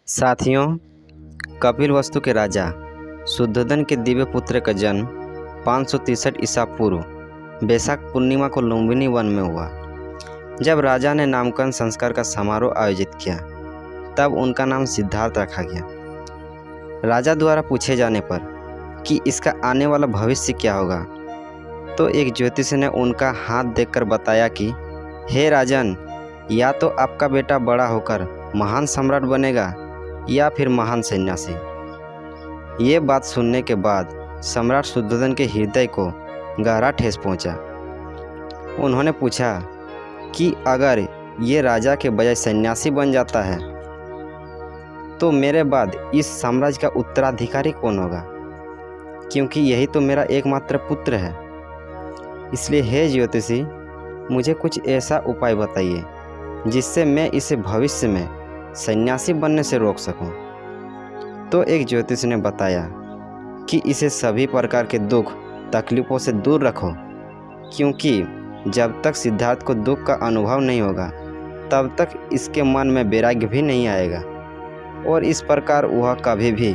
साथियों, कपिलवस्तु के राजा शुद्धोधन के दिव्य पुत्र का जन्म 563 ईसा पूर्व बैसाख पूर्णिमा को लुम्बिनी वन में हुआ। जब राजा ने नामकरण संस्कार का समारोह आयोजित किया तब उनका नाम सिद्धार्थ रखा गया। राजा द्वारा पूछे जाने पर कि इसका आने वाला भविष्य क्या होगा तो एक ज्योतिषी ने उनका हाथ देखकर बताया कि हे राजन, या तो आपका बेटा बड़ा होकर महान सम्राट बनेगा या फिर महान सन्यासी। ये बात सुनने के बाद सम्राट शुद्धोधन के हृदय को गहरा ठेस पहुंचा। उन्होंने पूछा कि अगर ये राजा के बजाय सन्यासी बन जाता है तो मेरे बाद इस साम्राज्य का उत्तराधिकारी कौन होगा, क्योंकि यही तो मेरा एकमात्र पुत्र है। इसलिए हे ज्योतिषी, मुझे कुछ ऐसा उपाय बताइए जिससे मैं इसे भविष्य में सन्यासी बनने से रोक सकूं। तो एक ज्योतिष ने बताया कि इसे सभी प्रकार के दुख तकलीफ़ों से दूर रखो, क्योंकि जब तक सिद्धार्थ को दुख का अनुभव नहीं होगा तब तक इसके मन में वैराग्य भी नहीं आएगा और इस प्रकार वह कभी भी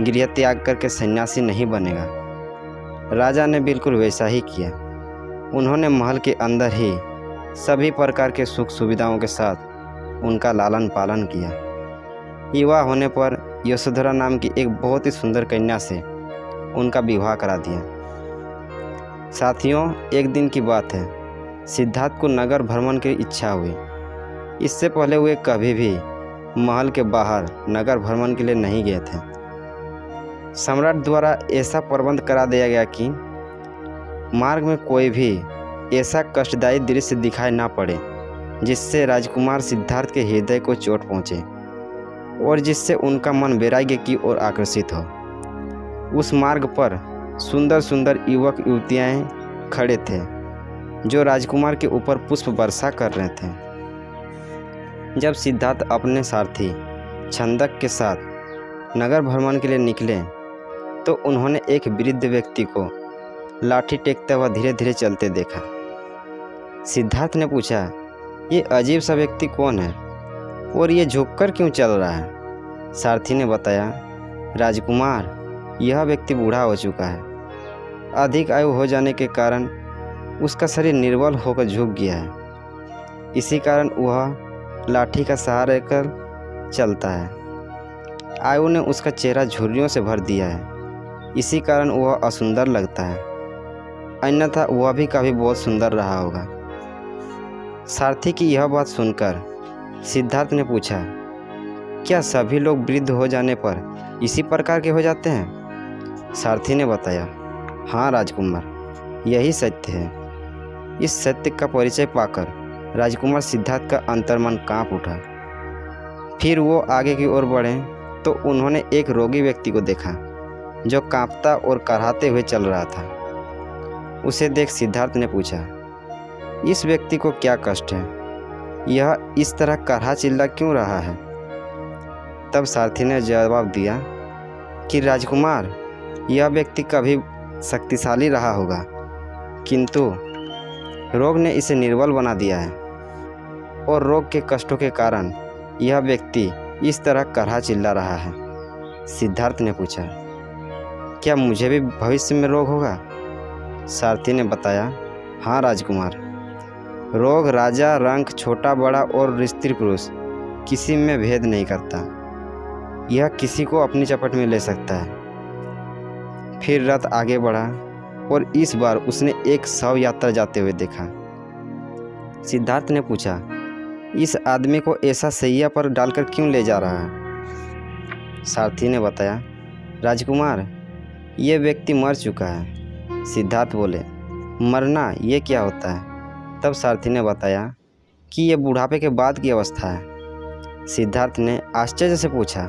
गृह त्याग करके सन्यासी नहीं बनेगा। राजा ने बिल्कुल वैसा ही किया। उन्होंने महल के अंदर ही सभी प्रकार के सुख सुविधाओं के साथ उनका लालन पालन किया। युवा होने पर यशोधरा नाम की एक बहुत ही सुंदर कन्या से उनका विवाह करा दिया। साथियों, एक दिन की बात है, सिद्धार्थ को नगर भ्रमण की इच्छा हुई। इससे पहले वे कभी भी महल के बाहर नगर भ्रमण के लिए नहीं गए थे। सम्राट द्वारा ऐसा प्रबंध करा दिया गया कि मार्ग में कोई भी ऐसा कष्टदायी दृश्य दिखाई ना पड़े जिससे राजकुमार सिद्धार्थ के हृदय को चोट पहुँचे और जिससे उनका मन वैराग्य की ओर आकर्षित हो। उस मार्ग पर सुंदर सुंदर युवक युवतियाँ खड़े थे जो राजकुमार के ऊपर पुष्प वर्षा कर रहे थे। जब सिद्धार्थ अपने सारथी छंदक के साथ नगर भ्रमण के लिए निकले तो उन्होंने एक वृद्ध व्यक्ति को लाठी टेकता हुआ धीरे धीरे चलते देखा। सिद्धार्थ ने पूछा, ये अजीब सा व्यक्ति कौन है और ये झुककर क्यों चल रहा है? सारथी ने बताया, राजकुमार, यह व्यक्ति बूढ़ा हो चुका है। अधिक आयु हो जाने के कारण उसका शरीर निर्बल होकर झुक गया है। इसी कारण वह लाठी का सहारा लेकर चलता है। आयु ने उसका चेहरा झुर्रियों से भर दिया है, इसी कारण वह असुंदर लगता है, अन्यथा वह भी कभी बहुत सुंदर रहा होगा। सारथी की यह बात सुनकर सिद्धार्थ ने पूछा, क्या सभी लोग वृद्ध हो जाने पर इसी प्रकार के हो जाते हैं? सारथी ने बताया, हाँ राजकुमार, यही सत्य है। इस सत्य का परिचय पाकर राजकुमार सिद्धार्थ का अंतर्मन कांप उठा। फिर वो आगे की ओर बढ़े तो उन्होंने एक रोगी व्यक्ति को देखा जो कांपता और कराहते हुए चल रहा था। उसे देख सिद्धार्थ ने पूछा, इस व्यक्ति को क्या कष्ट है? यह इस तरह करहा चिल्ला क्यों रहा है? तब सारथी ने जवाब दिया कि राजकुमार, यह व्यक्ति कभी शक्तिशाली रहा होगा, किंतु रोग ने इसे निर्बल बना दिया है और रोग के कष्टों के कारण यह व्यक्ति इस तरह करहा चिल्ला रहा है। सिद्धार्थ ने पूछा, क्या मुझे भी भविष्य में रोग होगा? सारथी ने बताया, हाँ राजकुमार, रोग राजा, रंक, छोटा बड़ा और स्त्री पुरुष किसी में भेद नहीं करता। यह किसी को अपनी चपेट में ले सकता है। फिर रथ आगे बढ़ा और इस बार उसने एक शव यात्रा जाते हुए देखा। सिद्धार्थ ने पूछा, इस आदमी को ऐसा सैया पर डालकर क्यों ले जा रहा है? सारथी ने बताया, राजकुमार, ये व्यक्ति मर चुका है। सिद्धार्थ बोले, मरना ये क्या होता है? तब सारथी ने बताया कि ये बुढ़ापे के बाद की अवस्था है। सिद्धार्थ ने आश्चर्य से पूछा,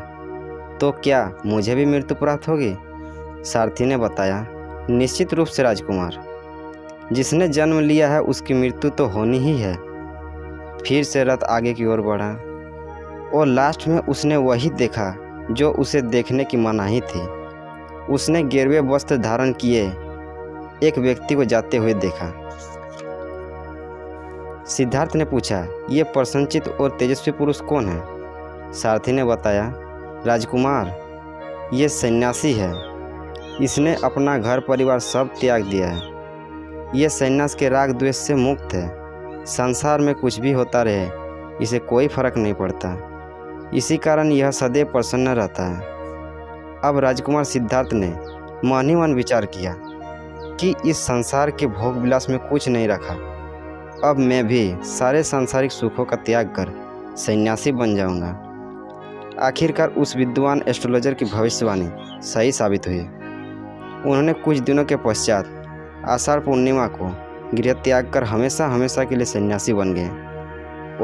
तो क्या मुझे भी मृत्यु प्राप्त होगी? सारथी ने बताया, निश्चित रूप से राजकुमार, जिसने जन्म लिया है उसकी मृत्यु तो होनी ही है। फिर से रथ आगे की ओर बढ़ा और लास्ट में उसने वही देखा जो उसे देखने की मनाही थी। उसने गेरुए वस्त्र धारण किए एक व्यक्ति को जाते हुए देखा। सिद्धार्थ ने पूछा, ये प्रसन्नचित्त और तेजस्वी पुरुष कौन है? सारथी ने बताया, राजकुमार, ये सन्यासी है। इसने अपना घर परिवार सब त्याग दिया है। ये सन्यास के राग द्वेष से मुक्त है। संसार में कुछ भी होता रहे, इसे कोई फर्क नहीं पड़ता। इसी कारण यह सदैव प्रसन्न रहता है। अब राजकुमार सिद्धार्थ ने मन ही मन विचार किया कि इस संसार के भोग विलास में कुछ नहीं रखा। अब मैं भी सारे सांसारिक सुखों का त्याग कर सन्यासी बन जाऊंगा। आखिरकार उस विद्वान एस्ट्रोलॉजर की भविष्यवाणी सही साबित हुई। उन्होंने कुछ दिनों के पश्चात आषाढ़ पूर्णिमा को गृह त्याग कर हमेशा हमेशा के लिए सन्यासी बन गए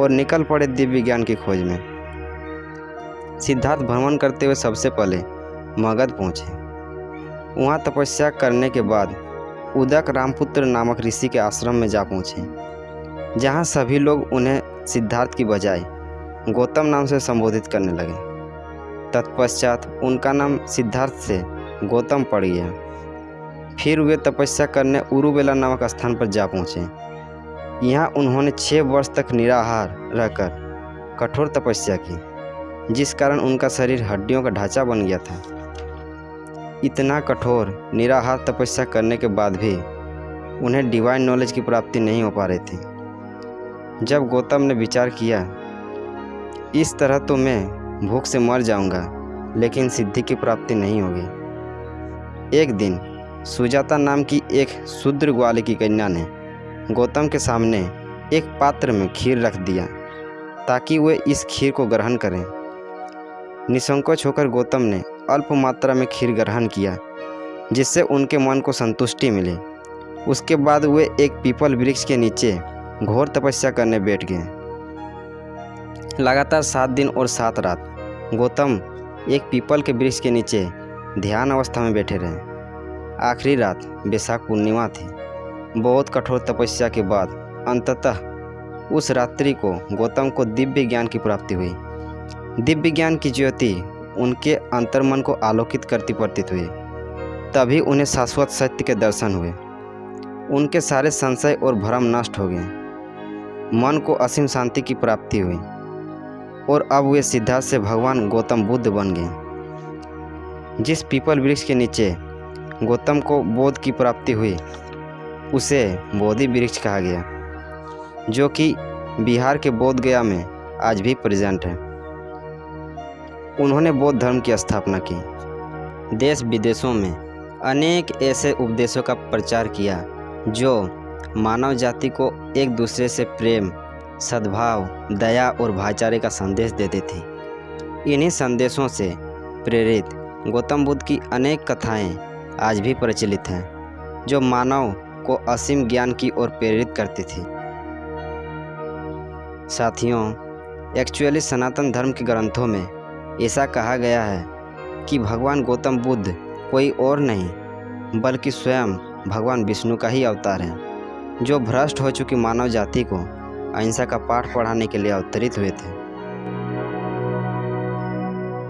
और निकल पड़े दिव्य ज्ञान की खोज में। सिद्धार्थ भ्रमण करते हुए सबसे पहले मगध पहुँचे। वहाँ तपस्या करने के बाद उदक रामपुत्र नामक ऋषि के आश्रम में जा पहुँचे, जहाँ सभी लोग उन्हें सिद्धार्थ की बजाय गौतम नाम से संबोधित करने लगे। तत्पश्चात उनका नाम सिद्धार्थ से गौतम पड़ गया। फिर वे तपस्या करने उरुवेला नामक स्थान पर जा पहुँचे। यहाँ उन्होंने 6 वर्ष तक निराहार रहकर कठोर तपस्या की, जिस कारण उनका शरीर हड्डियों का ढांचा बन गया था। इतना कठोर निराहार तपस्या करने के बाद भी उन्हें डिवाइन नॉलेज की प्राप्ति नहीं हो पा रही थी। जब गौतम ने विचार किया, इस तरह तो मैं भूख से मर जाऊंगा, लेकिन सिद्धि की प्राप्ति नहीं होगी। एक दिन सुजाता नाम की एक शूद्र ग्वाले की कन्या ने गौतम के सामने एक पात्र में खीर रख दिया ताकि वे इस खीर को ग्रहण करें। निसंकोच होकर गौतम ने अल्प मात्रा में खीर ग्रहण किया, जिससे उनके मन को संतुष्टि मिली। उसके बाद वे एक पीपल वृक्ष के नीचे घोर तपस्या करने बैठ गए। लगातार 7 दिन और 7 रात गौतम एक पीपल के वृक्ष के नीचे ध्यान अवस्था में बैठे रहे। आखिरी रात बैसाख पूर्णिमा थी। बहुत कठोर तपस्या के बाद अंततः उस रात्रि को गौतम को दिव्य ज्ञान की प्राप्ति हुई। दिव्य ज्ञान की ज्योति उनके अंतर्मन को आलोकित करती प्रतीत हुई। तभी उन्हें शाश्वत सत्य के दर्शन हुए। उनके सारे संशय और भ्रम नष्ट हो गए। मन को असीम शांति की प्राप्ति हुई और अब वे सिद्धार्थ से भगवान गौतम बुद्ध बन गए। जिस पीपल वृक्ष के नीचे गौतम को बोध की प्राप्ति हुई, उसे बोधि वृक्ष कहा गया, जो कि बिहार के बोध गया में आज भी प्रेजेंट है। उन्होंने बौद्ध धर्म की स्थापना की। देश विदेशों में अनेक ऐसे उपदेशों का प्रचार किया जो मानव जाति को एक दूसरे से प्रेम, सद्भाव, दया और भाईचारे का संदेश देते थे। इन्हीं संदेशों से प्रेरित गौतम बुद्ध की अनेक कथाएं आज भी प्रचलित हैं, जो मानव को असीम ज्ञान की ओर प्रेरित करती थी। साथियों, एक्चुअली सनातन धर्म के ग्रंथों में ऐसा कहा गया है कि भगवान गौतम बुद्ध कोई और नहीं बल्कि स्वयं भगवान विष्णु का ही अवतार है, जो भ्रष्ट हो चुकी मानव जाति को अहिंसा का पाठ पढ़ाने के लिए अवतरित हुए थे।